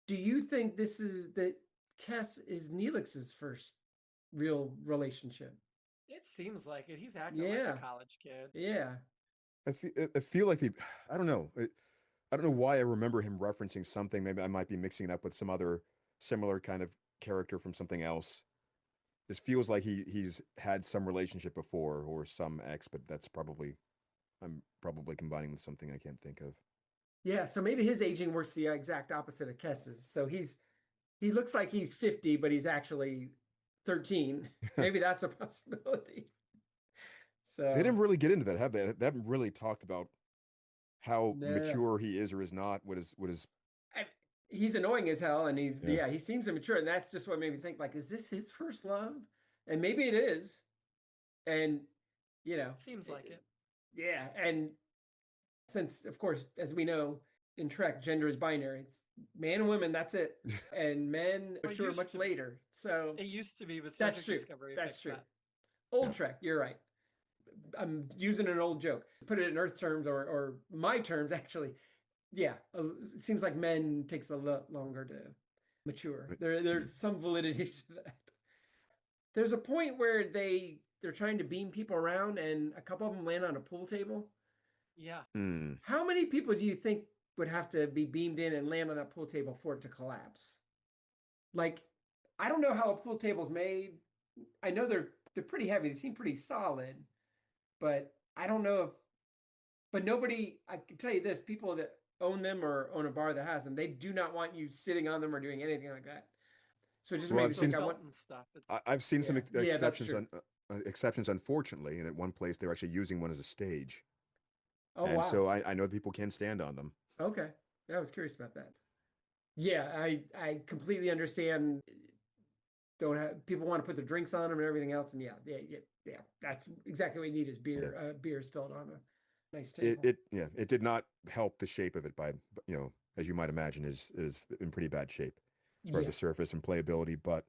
do you think this is that Kess is Neelix's first real relationship? It seems like it. He's acting like a college kid. Yeah. I feel like I don't know. I don't know why I remember him referencing something. Maybe I might be mixing it up with some other similar kind of character from something else. This feels like he's had some relationship before or some ex, but I'm probably combining with something I can't think of. Yeah, so maybe his aging works the exact opposite of Kess's. So he looks like he's 50, but he's actually 13. Maybe that's a possibility. So they didn't really get into that, have they? They haven't really talked about how mature he is or is not. What is he's annoying as hell, and Yeah. he seems immature, and that's just what made me think, like, is this his first love? And maybe it is. And you know, Seems like it. yeah, and since of course, as we know in Trek, gender is binary. It's man and women, that's it. And men Well, it mature used much to be. later. So It used to be, but Star that's Trek true. Discovery That's fixed true. that. Old Yeah. Trek, you're right. I'm using an old joke. Put it in Earth terms or my terms, actually. Yeah, it seems like men takes a lot longer to mature. There's some validity to that. There's a point where they're trying to beam people around, and a couple of them land on a pool table. Yeah. Mm. How many people do you think would have to be beamed in and land on that pool table for it to collapse? Like, I don't know how a pool table's made. I know they're pretty heavy. They seem pretty solid, but I don't know if. But nobody, I can tell you this: people that own them or own a bar that has them, they do not want you sitting on them or doing anything like that. So it just Well, made I've me seen think. Those I want. Felton stuff. I've seen some Yeah, that's exceptions true. on exceptions, unfortunately, and at one place they're actually using one as a stage, Oh and wow. so I know people can stand on them. Okay. Yeah, I was curious about that. Yeah, I completely understand. Don't have people want to put their drinks on them and everything else, and yeah. That's exactly what you need is Yeah. beer spilled on a nice It table. it did not help the shape of it by, as you might imagine, is in pretty bad shape as far as Yeah, the surface and playability, but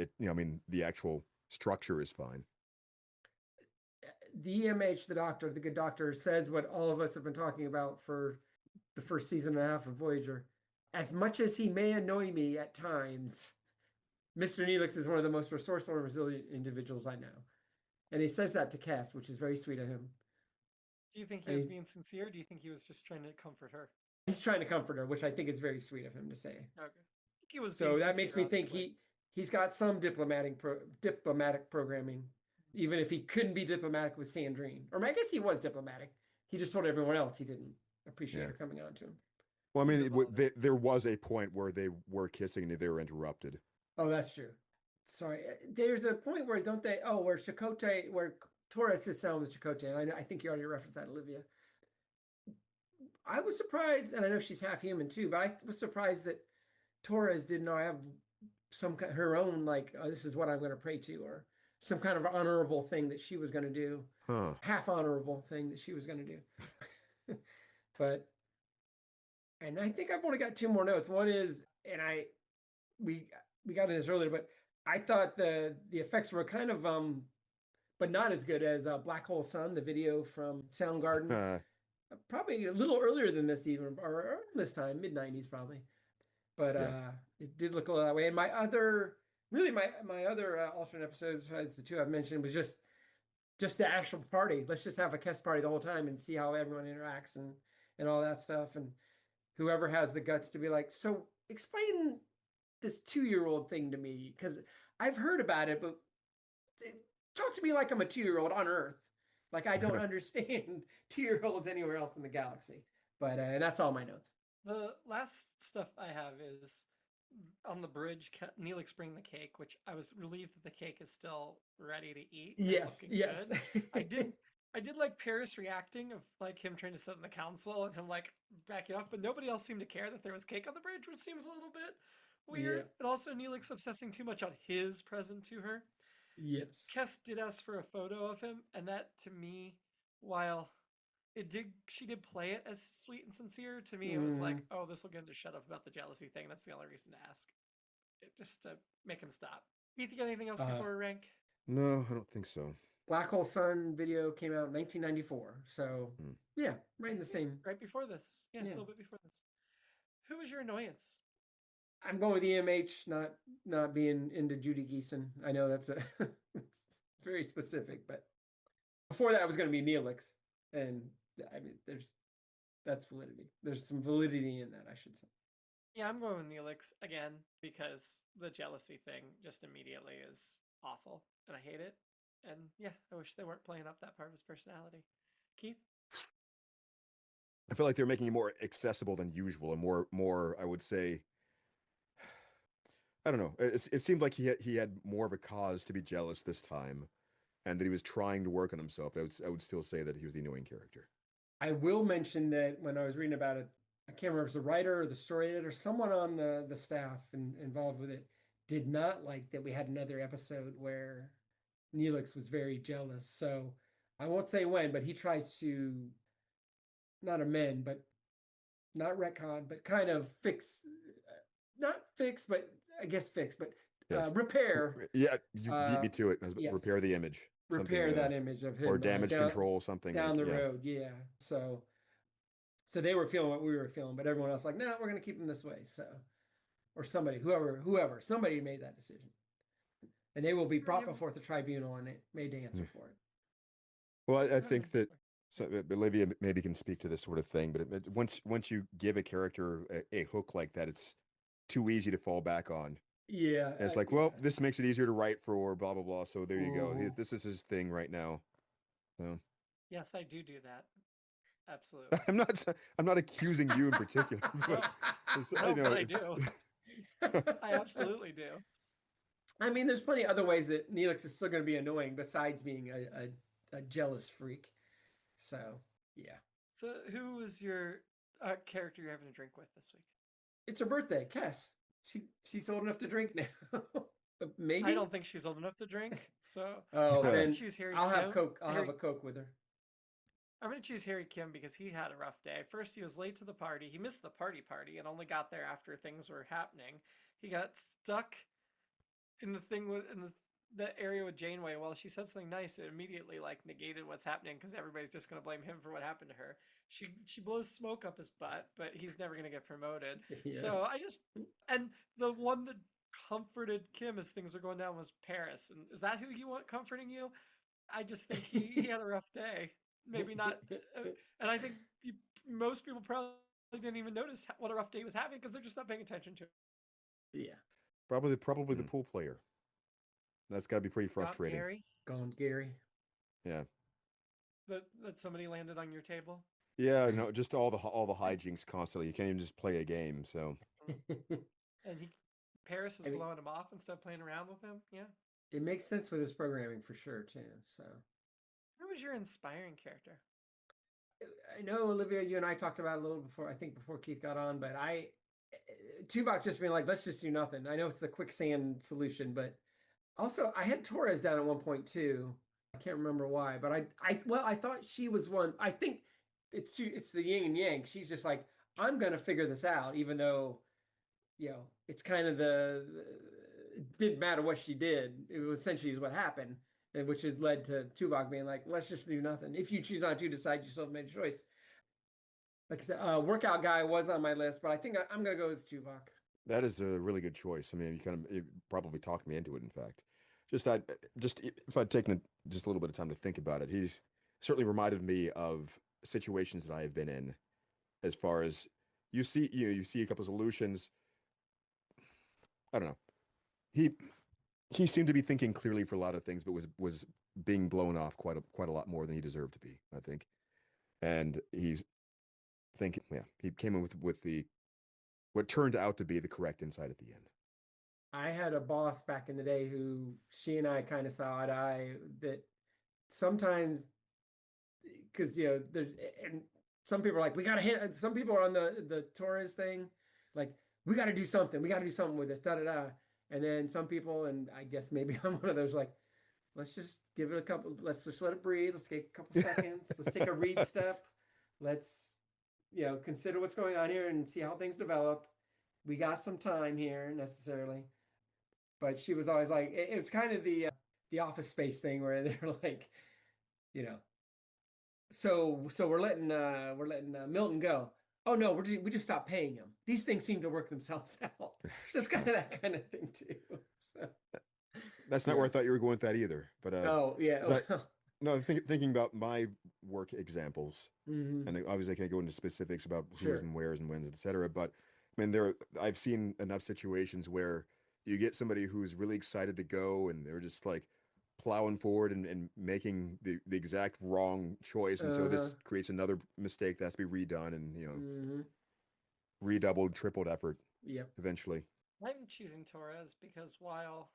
I mean, the actual structure is fine. the EMH, the doctor, the good doctor, says what all of us have been talking about for the first season and a half of Voyager. As much as he may annoy me at times, Mr. Neelix is one of the most resourceful and resilient individuals I know. And he says that to Cass, which is very sweet of him. Do you think he And was being sincere? Or do you think he was just trying to comfort her? he's trying to comfort her, which I think is very sweet of him to say. Okay. I think he was being So that sincere, makes me think honestly. he's got some diplomatic programming, even if he couldn't be diplomatic with Sandrine. Or I guess he was diplomatic. He just told everyone else he didn't appreciate Yeah. her coming on to him. Well, I He's mean, a bother. there was a point where they were kissing and they were interrupted. Oh, that's true. Sorry, there's a point where don't they? Oh, where Chakotay, where Torres sits down with Chakotay, and I think you already referenced that, Olivia. I was surprised, and I know she's half human too, but I was surprised that Torres didn't have her own like, oh, this is what I'm going to pray to, or some kind of honorable thing that she was going to do, Huh. half honorable thing that she was going to do. But and I think I've only got two more notes. One is, and we we got into this earlier, but I thought the effects were kind of but not as good as Black Hole Sun, the video from Soundgarden. Probably a little earlier than this, even or this time, mid '90s probably. But Yeah. it did look a little that way. And my other alternate episodes, besides the two I've mentioned, was just the actual party. Let's just have a Kess party the whole time and see how everyone interacts and all that stuff. And whoever has the guts to be like, so explain this 2-year-old thing to me, because I've heard about it, but talk to me like I'm a 2-year-old on Earth. Like I don't understand 2-year-olds anywhere else in the galaxy. But that's all my notes. The last stuff I have is on the bridge, Neelix bringing the cake, which I was relieved that the cake is still ready to eat and Yes, looking yes. good. I did like Paris reacting of like him trying to sit in the council and him like backing off, but nobody else seemed to care that there was cake on the bridge, which seems a little bit weird. Yeah. And also Neelix obsessing too much on his present to her. Yes. Kess did ask for a photo of him, and that to me, while she did play it as sweet and sincere, to me it was like, oh, this will get him to shut up about the jealousy thing. That's the only reason to ask. Just to make him stop. Do you think anything else before we rank? No, I don't think so. Black Hole Sun video came out in 1994. So, yeah, right in the same. Right before this. Yeah, a little bit before this. Who was your annoyance? I'm going with EMH, not being into Judy Geeson. I know that's it's very specific, but before that, I was going to be Neelix, and I mean, that's validity. There's some validity in that, I should say. Yeah, I'm going with Neelix again because the jealousy thing just immediately is awful, and I hate it. And yeah, I wish they weren't playing up that part of his personality. Keith? I feel like they're making it more accessible than usual, and more. I would say, I don't know. It seemed like he had more of a cause to be jealous this time, and that he was trying to work on himself. I would still say that he was the annoying character. I will mention that when I was reading about it, I can't remember if it's the writer or the story editor, someone on the staff involved with it did not like that we had another episode where Neelix was very jealous. So I won't say when, but he tries to not amend, but not retcon, but kind of not fix, but I guess fix, but Yes. repair. Yeah, you beat me to it. Yes. Repair the image. Repair that image of him or damage control, something down like, the road. Yeah. So they were feeling what we were feeling, but everyone else like, no, we're going to keep them this way. So, or somebody, somebody made that decision, and they will be brought before the tribunal and made to answer for it. Well, I think that Olivia maybe can speak to this sort of thing, but once you give a character a hook like that, it's too easy to fall back on. Yeah. And it's like, well, this makes it easier to write for blah, blah, blah. So there you go. This is his thing right now. So. Yes, I do that. Absolutely. I'm not accusing you in particular. But I do. I absolutely do. I mean, there's plenty of other ways that Neelix is still going to be annoying besides being a jealous freak. So, yeah. So who was your character you're having a drink with this week? It's her birthday, Cass. She's old enough to drink now. Maybe. I don't think she's old enough to drink. So then choose Harry I'll Kim. have Coke. I'll have a Coke with her. I'm going to choose Harry Kim because he had a rough day. First, he was late to the party. He missed the party and only got there after things were happening. He got stuck in the thing the area with Janeway. While she said something nice, it immediately negated what's happening because everybody's just going to blame him for what happened to her. She blows smoke up his butt, but he's never going to get promoted. Yeah. So and the one that comforted Kim as things are going down was Paris. And is that who you want comforting you? I just think he had a rough day. Maybe not. And I think most people probably didn't even notice what a rough day he was having because they're just not paying attention to it. Yeah. Probably the pool player. That's got to be pretty frustrating. Gone Gary. Yeah. That somebody landed on your table. Yeah, no, just all the hijinks constantly. You can't even just play a game. So. And Paris is blowing him off instead of playing around with him. Yeah. It makes sense with his programming for sure too. So. Who was your inspiring character? I know, Olivia, you and I talked about it a little before. I think before Keith got on, but Tuvok just being like, let's just do nothing. I know it's the quicksand solution, but also I had Torres down at one point too. I can't remember why, but I thought she was one. I think it's the yin and yang. She's just like, I'm gonna figure this out, even though, it's kind of it didn't matter what she did. It was essentially what happened, which has led to Tuvok being like, let's just do nothing. If you choose not to decide, you still have made a choice. Like I said, workout guy was on my list, but I think I'm going to go with Tuvok. That is a really good choice. I mean, you probably talked me into it, in fact. If I'd taken just a little bit of time to think about it, he's certainly reminded me of situations that I have been in, as far as you see a couple of solutions. I don't know. He seemed to be thinking clearly for a lot of things, but was being blown off quite a lot more than he deserved to be, I think. And he's thinking, he came in with what turned out to be the correct insight at the end. I had a boss back in the day who she and I kind of saw eye to eye, that sometimes, because and some people are like, we gotta hit. Some people are on the Torres thing, like, we got to do something. We got to do something with this. Da da da. And then some people, and I guess maybe I'm one of those, like, let's just give it a couple. Let's just let it breathe. Let's take a couple seconds. Let's take a read step. Let's, consider what's going on here and see how things develop. We got some time here necessarily. But she was always like, it was kind of the Office Space thing where they're like, so we're letting Milton go. Oh no, we just stopped paying him. These things seem to work themselves out. So it's kind of that kind of thing too. So, that's not where I thought you were going with that either. But no, thinking about my work examples, and obviously I can't go into specifics about who's and where's and when's, etc. But I mean, I've seen enough situations where you get somebody who's really excited to go, and they're just like plowing forward and making the exact wrong choice, and so this creates another mistake that has to be redone, and redoubled, tripled effort. Yep. Eventually. I'm choosing Torres because while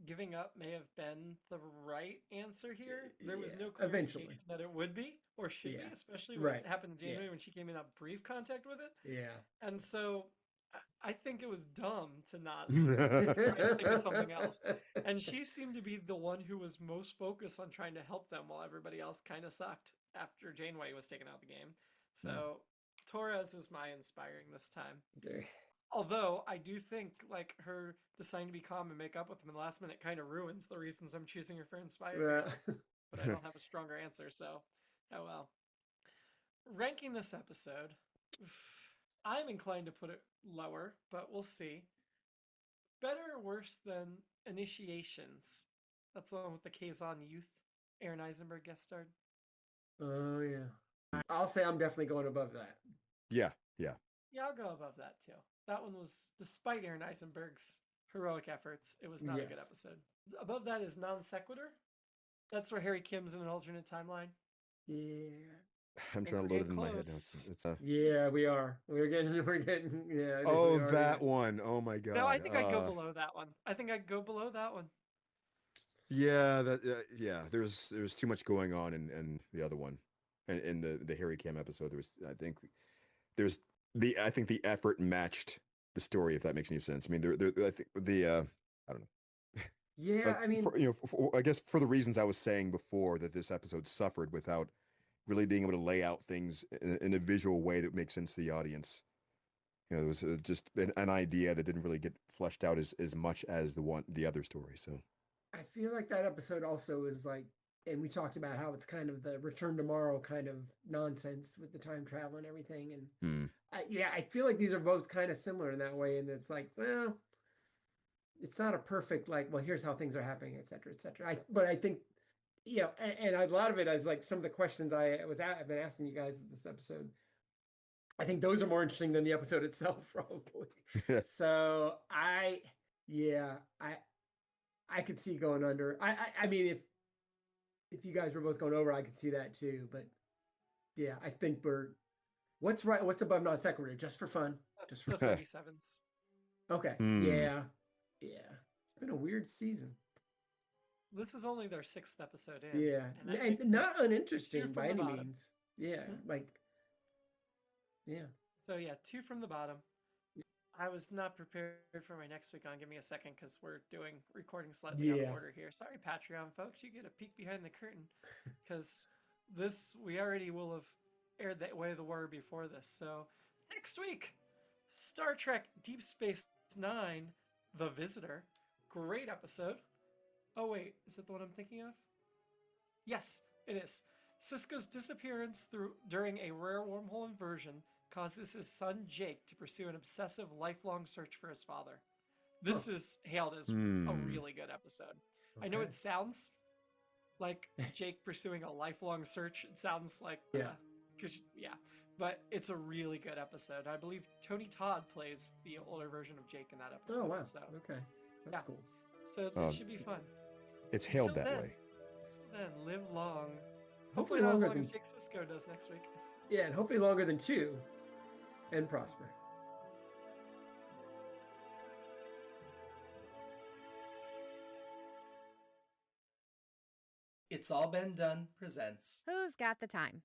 giving up may have been the right answer here. There was no clear eventually. indication that it would be or should Yeah. be, especially Right. what happened to Yeah. Janeway when she came in that brief contact with it. Yeah. And so I think it was dumb to not try to think of something else. And she seemed to be the one who was most focused on trying to help them while everybody else kind of sucked after Janeway was taken out of the game. So Torres is my inspiring this time. Okay. Although I do think like her deciding to be calm and make up with him in the last minute kind of ruins the reasons I'm choosing her for inspiring. But I don't have a stronger answer, so oh well. Ranking this episode, I'm inclined to put it lower, but we'll see. Better or worse than Initiations? That's the one with the Kazon youth. Aaron Eisenberg guest starred. Oh yeah. I'll say I'm definitely going above that. Yeah. Yeah, I'll go above that too. That one was, despite Aaron Eisenberg's heroic efforts, it was not a good episode. Above that is Non Sequitur. That's where Harry Kim's in an alternate timeline. Yeah. I'm trying to load it in my head now. Yeah, we are. We're getting. Yeah. Oh, that one. Oh my god. No, I think I'd go below that one. I think I'd go below that one. Yeah, yeah. There's too much going on in the other one, and in the Harry Kim episode, I think the effort matched the story, if that makes any sense. I mean, I think I don't know. Yeah, I mean, I guess for the reasons I was saying before, that this episode suffered without really being able to lay out things in a visual way that makes sense to the audience. There was just an idea that didn't really get fleshed out as much as the other story. So I feel like that episode also is like, and we talked about how it's kind of the Return Tomorrow kind of nonsense with the time travel and everything. And I feel like these are both kind of similar in that way. And it's like, well, it's not a perfect, like, well, here's how things are happening, et cetera, et cetera. But I think, and a lot of it is like some of the questions I've been asking you guys in this episode. I think those are more interesting than the episode itself, probably. So I could see going under. I mean, if you guys were both going over, I could see that too. But yeah, I think what's above Non Sequitur, just for fun, just for the 37s. Okay. Yeah. It's been a weird season. This is only their 6th episode in. Yeah, and not uninteresting by any means. Yeah, So yeah, 2 from the bottom. I was not prepared for my next week on. Give me a second, because we're doing recording slightly out of order here. Sorry, Patreon folks, you get a peek behind the curtain, because we already will have aired that Way of the Warrior before this. So next week, Star Trek Deep Space Nine, The Visitor. Great episode. Oh wait, is it the one I'm thinking of? Yes, it is. Sisko's disappearance during a rare wormhole inversion causes his son Jake to pursue an obsessive, lifelong search for his father. This is hailed as a really good episode. Okay. I know it sounds like Jake pursuing a lifelong search. It sounds like but it's a really good episode. I believe Tony Todd plays the older version of Jake in that episode. Oh wow! So, okay, that's cool. So it should be fun. It's hailed that way. Then live long. Hopefully not longer as long than as Jake Sisko does next week. Yeah, and hopefully longer than 2, and prosper. It's All Been Done presents Who's Got the Time?